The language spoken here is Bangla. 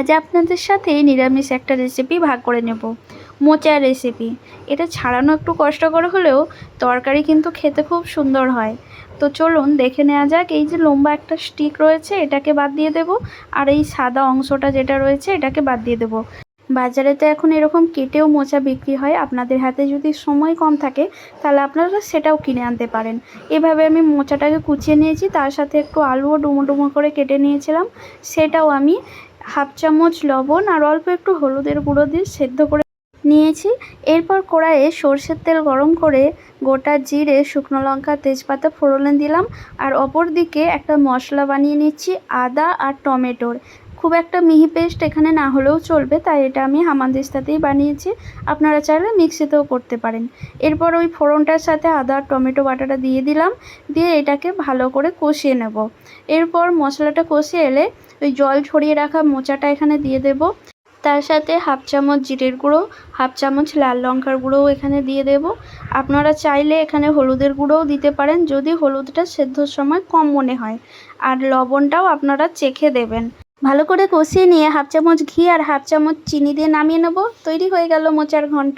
আজ আপনাদের সাথে নিরামিষ একটা রেসিপি ভাগ করে নেব, মোচার রেসিপি। এটা ছাড়ানো একটু কষ্টকর হলেও তরকারি কিন্তু খেতে খুব সুন্দর হয়। তো চলুন দেখে নেওয়া যাক। এই যে লম্বা একটা স্টিক রয়েছে এটাকে বাদ দিয়ে দেব, আর এই সাদা অংশটা যেটা রয়েছে এটাকে বাদ দিয়ে দেব। বাজারে তো এখন এরকম কেটেও মোচা বিক্রি হয়, আপনাদের হাতে যদি সময় কম থাকে তাহলে আপনারা সেটাও কিনে আনতে পারেন। এভাবে আমি মোচাটাকে কুচিয়ে নিয়েছি, তার সাথে একটু আলুও ডুমো ডুমো করে কেটে নিয়েছিলাম, সেটাও আমি হাফ চামচ লবণ আর অল্প একটু হলুদের গুঁড়ো দিয়ে সেদ্ধ করে নিয়েছি। এরপর কড়াইয়ে সরষের তেল গরম করে গোটা জিরে, শুকনো লঙ্কা, তেজপাতা ফোড়নে দিলাম। আর অপর দিকে একটা মশলা বানিয়ে নিচ্ছি আদা আর টমেটোর। খুব একটা মিহি পেস্ট এখানে না হলেও চলবে, তাই এটা আমি হামানদিস্তাতেই বানিয়েছি, আপনারা চাইলে মিক্সিতেও করতে পারেন। এরপর ওই ফোড়নটার সাথে আদা আর টমেটো বাটাটা দিয়ে দিলাম, দিয়ে এটাকে ভালো করে কষিয়ে নেব। এরপর মশলাটা কষিয়ে এলে ওই জল ছড়িয়ে রাখা মোচাটা এখানে দিয়ে দেব, তার সাথে হাফ চামচ জিরের গুঁড়ো, হাফ চামচ লাল লঙ্কার গুঁড়োও এখানে দিয়ে দেব। আপনারা চাইলে এখানে হলুদের গুঁড়োও দিতে পারেন যদি হলুদটা সেদ্ধর সময় কম মনে হয়, আর লবণটাও আপনারা চেখে দেবেন। ভালো করে কষিয়ে নিয়ে হাফ চামচ ঘি আর হাফ চামচ চিনি দিয়ে নামিয়ে নেব। তৈরি হয়ে গেল মোচার ঘন্ট।